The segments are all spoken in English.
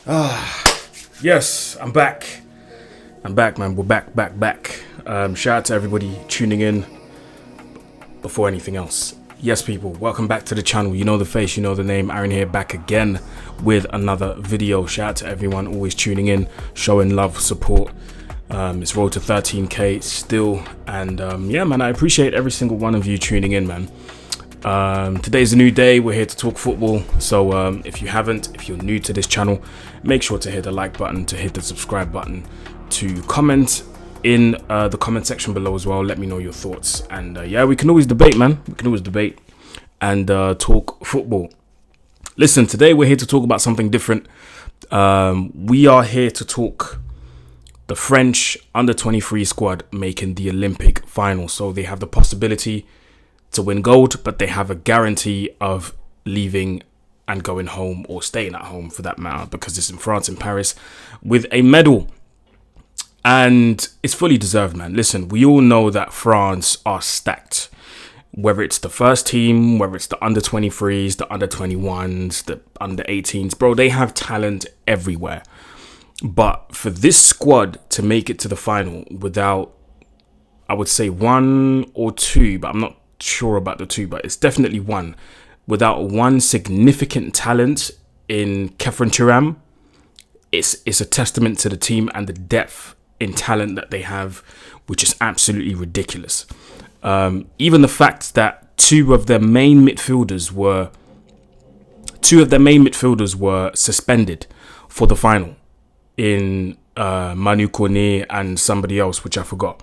Yes, I'm back. I'm back, man. We're back. Shout out to everybody tuning in. Before anything else, yes, people, welcome back to the channel. You know the face, you know the name. Aaron here, back again with another video. Shout out to everyone always tuning in, showing love, support. It's road to 13k still, and yeah, man, I appreciate every single one of you tuning in, man. Today's a new day. We're here to talk football. So if you're new to this channel, make sure to hit the like button, to hit the subscribe button, to comment in the comment section below as well. Let me know your thoughts, and yeah, we can always debate, man. We can always debate and talk football. Listen, today we're here to talk about something different. We are here to talk the French under-23 squad making the Olympic final. So they have the possibility to win gold, but they have a guarantee of leaving and going home, or staying at home for that matter, because it's in France, in Paris, with a medal. And it's fully deserved, man. Listen, we all know that France are stacked. Whether it's the first team, whether it's the under-23s, the under-21s, the under-18s, bro, they have talent everywhere. But for this squad to make it to the final without, I would say one or two, but I'm not sure about the two, but it's definitely one, without one significant talent in Kefren Turam, it's a testament to the team and the depth in talent that they have, which is absolutely ridiculous. Even the fact that two of their main midfielders were suspended for the final, in Manu Kone and somebody else, which I forgot,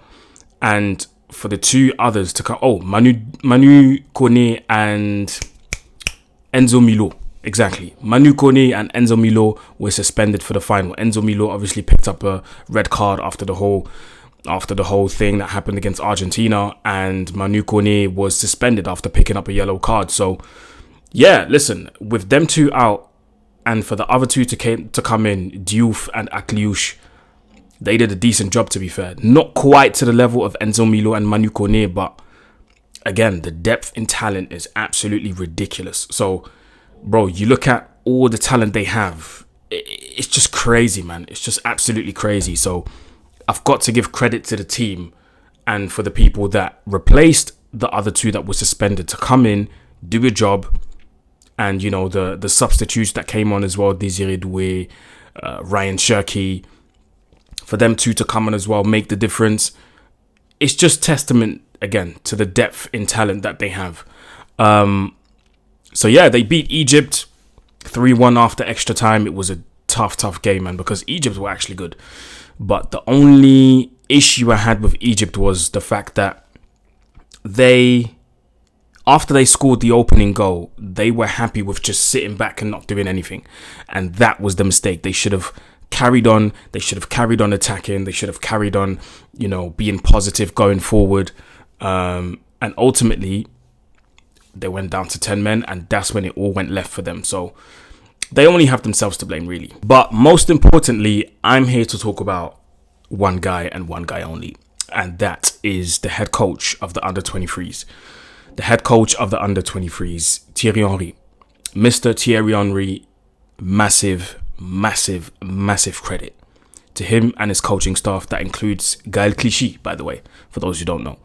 and for the two others to come, Manu Kone and Enzo Milo. Exactly. Manu Kone and Enzo Milo were suspended for the final. Enzo Milo obviously picked up a red card after the whole thing that happened against Argentina, and Manu Kone was suspended after picking up a yellow card. So yeah, listen, with them two out, and for the other two to come in, Diouf and Akliouche, they did a decent job, to be fair. Not quite to the level of Enzo Milo and Manu Kone, but again, the depth in talent is absolutely ridiculous. So, bro, you look at all the talent they have, it's just crazy, man. It's just absolutely crazy. So I've got to give credit to the team and for the people that replaced the other two that were suspended to come in, do a job. And, you know, the substitutes that came on as well, Désiré Doué, Ryan Cherki, for them two to come on as well, make the difference. It's just testament, again, to the depth in talent that they have. So yeah, they beat Egypt 3-1 after extra time. It was a tough game, man, because Egypt were actually good. But the only issue I had with Egypt was the fact that after they scored the opening goal, they were happy with just sitting back and not doing anything. And that was the mistake. They should have carried on. They should have carried on attacking. They should have carried on, you know, being positive going forward. And ultimately, they went down to 10 men, and that's when it all went left for them. So they only have themselves to blame, really. But most importantly, I'm here to talk about one guy and one guy only. And that is the head coach of the under-23s. The head coach of the under-23s, Thierry Henry. Mr. Thierry Henry, massive credit to him and his coaching staff. That includes Gaël Clichy, by the way, for those who don't know.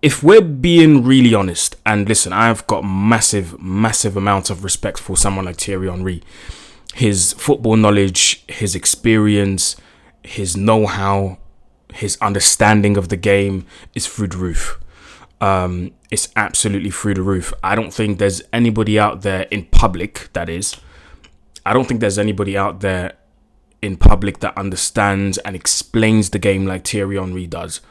If we're being really honest, and listen, I've got massive amount of respect for someone like Thierry Henry. His football knowledge, his experience, his know-how, his understanding of the game is through the roof. It's absolutely through the roof. I don't think there's anybody out there in public, that is. I don't think there's anybody out there in public that understands and explains the game like Thierry Henry does.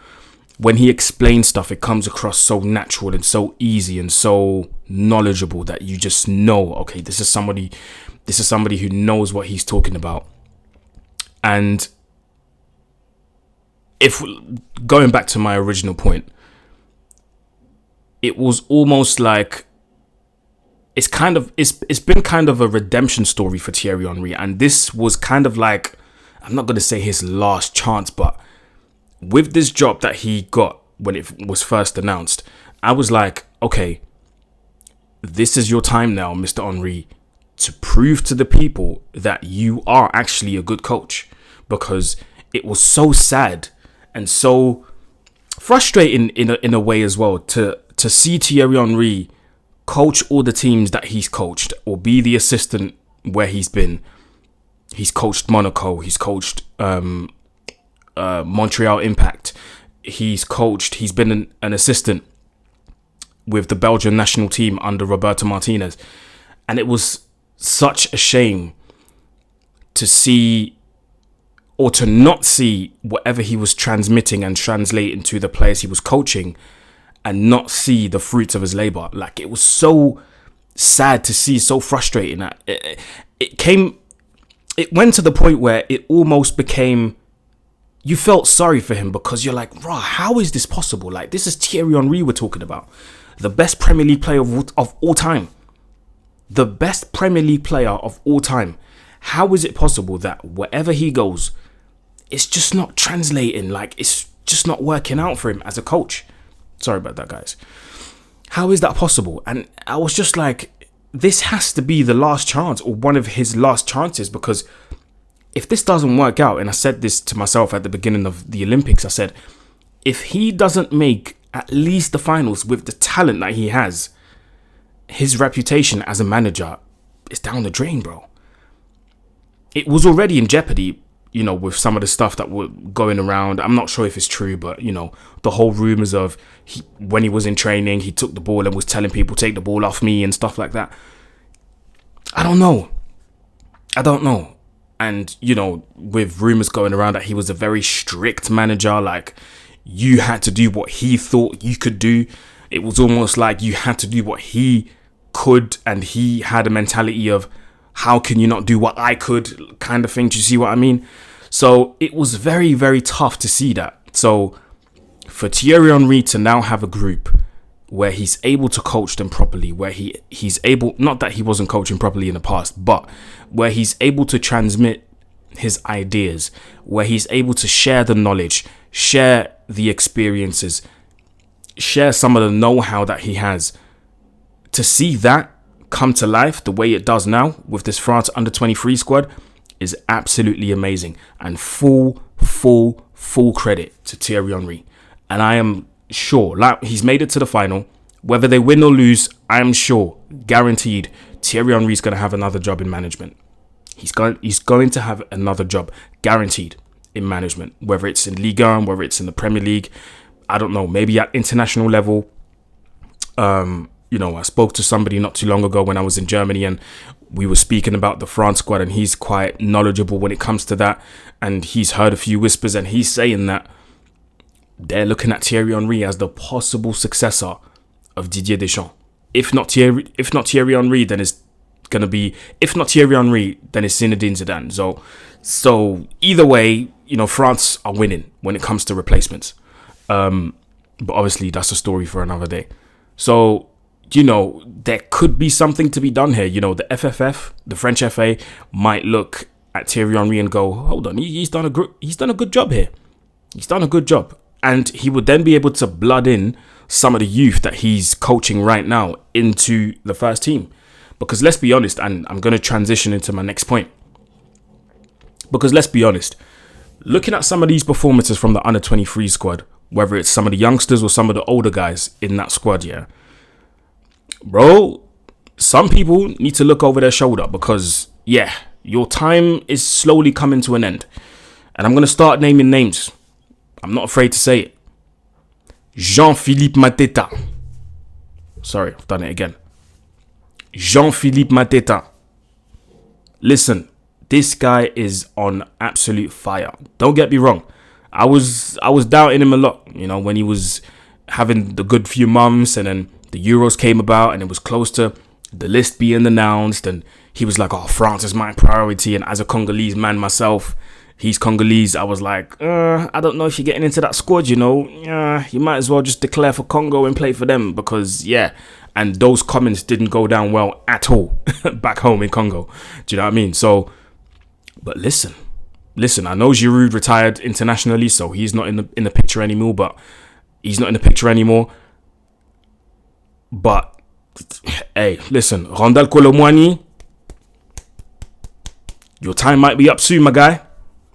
When he explains stuff, it comes across so natural and so easy and so knowledgeable that you just know, okay, this is somebody who knows what he's talking about. And if going back to my original point, it was almost like it's been kind of a redemption story for Thierry Henry, and this was kind of like, I'm not going to say his last chance, but with this job that he got when it was first announced, I was like, okay, this is your time now, Mr. Henry, to prove to the people that you are actually a good coach, because it was so sad and so frustrating in a way as well to see Thierry Henry coach all the teams that he's coached, or be the assistant where he's been. He's coached Monaco, he's coached Montreal Impact, he's been an assistant with the Belgian national team under Roberto Martinez. And it was such a shame to see, or to not see, whatever he was transmitting and translating to the players he was coaching, and not see the fruits of his labor. Like, it was so sad to see, so frustrating that it went to the point where it almost became, you felt sorry for him, because you're like, rah, how is this possible? Like, this is Thierry Henry we're talking about, the best Premier League player of all time. The best Premier League player of all time. How is it possible that wherever he goes, it's just not translating? Like, it's just not working out for him as a coach. Sorry about that, guys. How is that possible? And I was just like, this has to be the last chance, or one of his last chances, because if this doesn't work out, and I said this to myself at the beginning of the Olympics, I said, if he doesn't make at least the finals with the talent that he has, his reputation as a manager is down the drain, bro. It was already in jeopardy, with some of the stuff that were going around. I'm not sure if it's true, but, the whole rumors of when he was in training, he took the ball and was telling people, take the ball off me and stuff like that. I don't know. And, with rumors going around that he was a very strict manager, like, you had to do what he thought you could do. It was almost like you had to do what he could, and he had a mentality of, how can you not do what I could, kind of thing. Do you see what I mean? So it was very, very tough to see that. So for Thierry Henry to now have a group where he's able to coach them properly, where he's able, not that he wasn't coaching properly in the past, but where he's able to transmit his ideas, where he's able to share the knowledge, share the experiences, share some of the know-how that he has, to see that come to life the way it does now with this France under 23 squad is absolutely amazing, and full credit to Thierry Henry. And I am sure, like, he's made it to the final. Whether they win or lose, I am sure, guaranteed, Thierry Henry is going to have another job in management. He's going to have another job, guaranteed, in management. Whether it's in Ligue 1, whether it's in the Premier League, I don't know, maybe at international level. I spoke to somebody not too long ago when I was in Germany, and we were speaking about the France squad, and he's quite knowledgeable when it comes to that. And he's heard a few whispers, and he's saying that they're looking at Thierry Henry as the possible successor of Didier Deschamps. If not Thierry Henry, then it's going to be, if not Thierry Henry, then it's Zinedine Zidane. So either way, France are winning when it comes to replacements. But obviously that's a story for another day. So, there could be something to be done here. The FFF, the French FA, might look at Thierry Henry and go, hold on, he's done a good job here. He's done a good job. And he would then be able to blood in some of the youth that he's coaching right now into the first team. Because let's be honest, and I'm going to transition into my next point. Because let's be honest, looking at some of these performances from the under 23 squad, whether it's some of the youngsters or some of the older guys in that squad, yeah, bro, some people need to look over their shoulder, because, yeah, your time is slowly coming to an end. And I'm going to start naming names. I'm not afraid to say it. Jean-Philippe Mateta. Sorry, I've done it again. Jean-Philippe Mateta. Listen, this guy is on absolute fire. Don't get me wrong. I was doubting him a lot, when he was having the good few months, and then the Euros came about and it was close to the list being announced, and he was like, oh, France is my priority. And as a Congolese man myself, he's Congolese, I was like, I don't know if you're getting into that squad, you might as well just declare for Congo and play for them, because, yeah. And those comments didn't go down well at all back home in Congo. Do you know what I mean? So, but listen, I know Giroud retired internationally, so he's not in the picture anymore, but But, hey, listen, Randal Colomwani, Your time might be up soon, my guy.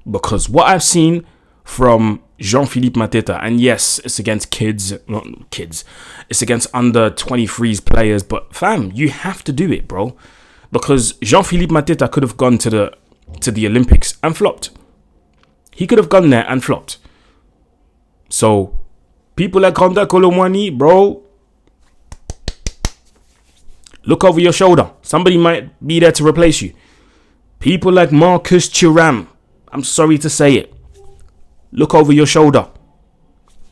Because what I've seen from Jean-Philippe Mateta, and yes, it's against it's against under 23s players, but fam, you have to do it, bro. Because Jean-Philippe Mateta could have gone to the Olympics and flopped. He could have gone there and flopped. So, people like Honda Kolomwani, bro, look over your shoulder. Somebody might be there to replace you. People like Marcus Thuram, I'm sorry to say it, look over your shoulder.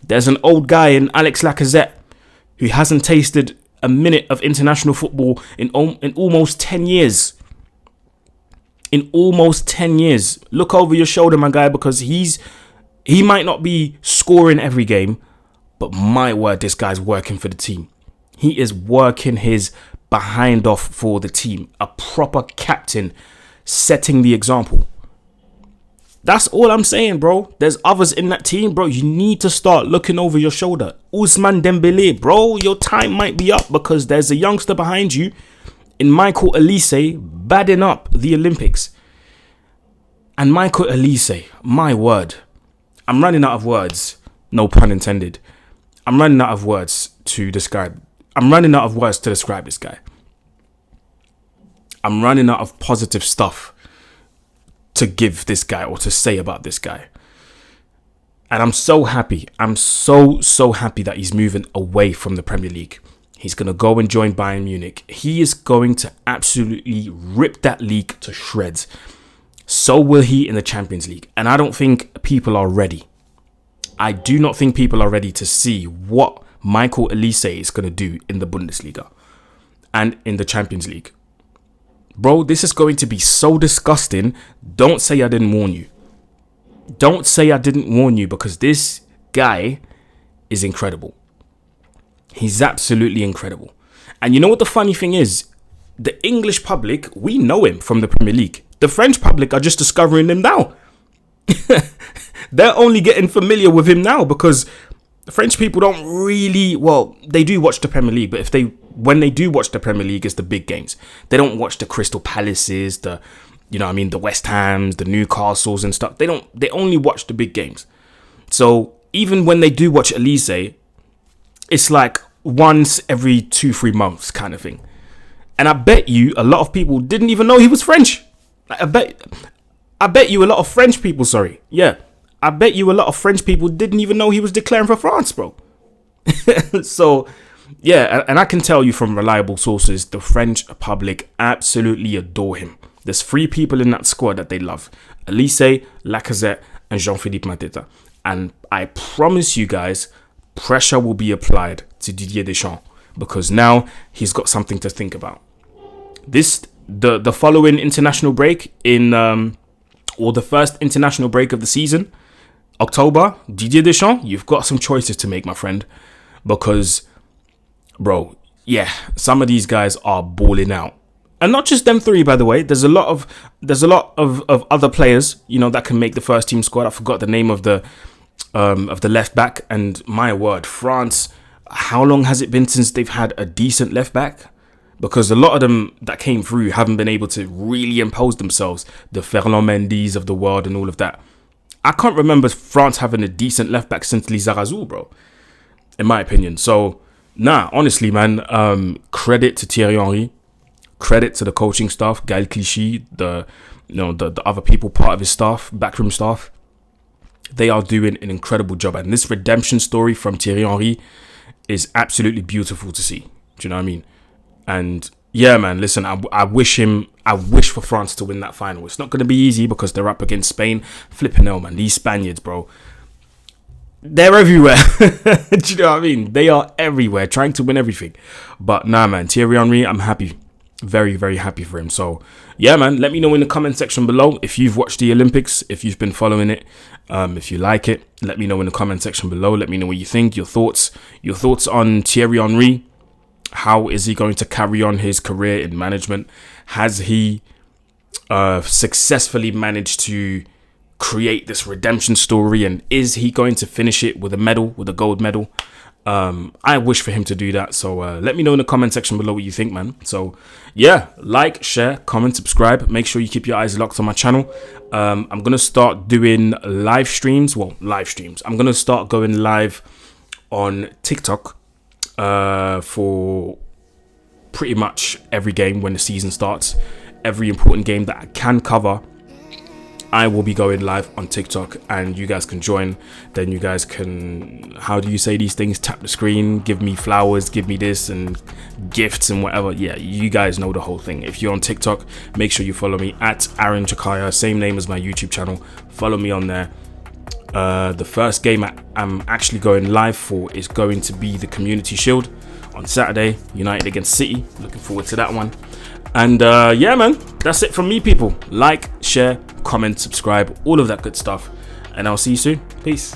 There's an old guy in Alex Lacazette who hasn't tasted a minute of international football in almost 10 years. In almost 10 years. Look over your shoulder, my guy, because he might not be scoring every game, but my word, this guy's working for the team. He is working his behind off for the team. A proper captain setting the example. That's all I'm saying, bro. There's others in that team, bro. You need to start looking over your shoulder. Ousmane Dembele, bro, your time might be up because there's a youngster behind you in Michael Olise badding up the Olympics. And Michael Olise, my word, I'm running out of words. No pun intended. I'm running out of words to describe this guy. I'm running out of positive stuff to give this guy or to say about this guy. And I'm so happy. I'm so happy that he's moving away from the Premier League. He's going to go and join Bayern Munich. He is going to absolutely rip that league to shreds. So will he in the Champions League. And I don't think people are ready. I do not think people are ready to see what Michael Olise is going to do in the Bundesliga and in the Champions League. Bro, this is going to be so disgusting. Don't say I didn't warn you. Don't say I didn't warn you, because this guy is incredible. He's absolutely incredible. And you know what the funny thing is? The English public, we know him from the Premier League. The French public are just discovering him now. They're only getting familiar with him now because the French people don't really, well, they do watch the Premier League, but when they do watch the Premier League, it's the big games. They don't watch the Crystal Palaces, the West Hams, the Newcastles and stuff. They only watch the big games. So even when they do watch Olise, it's like once every 2-3 months kind of thing. And I bet you a lot of people didn't even know he was French. I bet you a lot of French people, I bet you a lot of French people didn't even know he was declaring for France, bro. So, yeah, and I can tell you from reliable sources, the French public absolutely adore him. There's 3 people in that squad that they love. Olise, Lacazette, and Jean-Philippe Mateta. And I promise you guys, pressure will be applied to Didier Deschamps because now he's got something to think about. The following international break or the first international break of the season, October, Didier Deschamps, you've got some choices to make, my friend, because, bro, yeah, some of these guys are balling out, and not just them 3, by the way. There's a lot of other players, that can make the first team squad. I forgot the name of the left back, and my word, France. How long has it been since they've had a decent left back? Because a lot of them that came through haven't been able to really impose themselves. The Ferland Mendy's of the world and all of that. I can't remember France having a decent left back since Lizarazu, bro. In my opinion. So, honestly, man, credit to Thierry Henry. Credit to the coaching staff, Gaël Clichy, the other people part of his staff, backroom staff. They are doing an incredible job. And this redemption story from Thierry Henry is absolutely beautiful to see. Do you know what I mean? And yeah, man, listen, I wish for France to win that final. It's not going to be easy because they're up against Spain. Flipping hell, man. These Spaniards, bro, they're everywhere. Do you know what I mean? They are everywhere trying to win everything. But man, Thierry Henry, I'm happy. Very, very happy for him. So yeah, man, let me know in the comment section below if you've watched the Olympics, if you've been following it, if you like it. Let me know in the comment section below. Let me know what you think, your thoughts on Thierry Henry. How is he going to carry on his career in management? Has he successfully managed to create this redemption story? And is he going to finish it with a medal, with a gold medal? I wish for him to do that. So let me know in the comment section below what you think, man. So yeah, like, share, comment, subscribe. Make sure you keep your eyes locked on my channel. I'm gonna start doing live streams. Well, live streams. I'm gonna start going live on TikTok for pretty much every game when the season starts. Every important game that I can cover, I will be going live on TikTok, and you guys can join. Then you guys can, how do you say these things? Tap the screen, give me flowers, give me this and gifts and whatever. Yeah, you guys know the whole thing. If you're on TikTok, make sure you follow me at Aaron Chakaya, same name as my YouTube channel. Follow me on there. The first game I'm actually going live for is going to be the Community Shield on Saturday, United against City. Looking forward to that one. And yeah, man, that's it from me, people. Like, share, comment, subscribe, all of that good stuff. And I'll see you soon. Peace.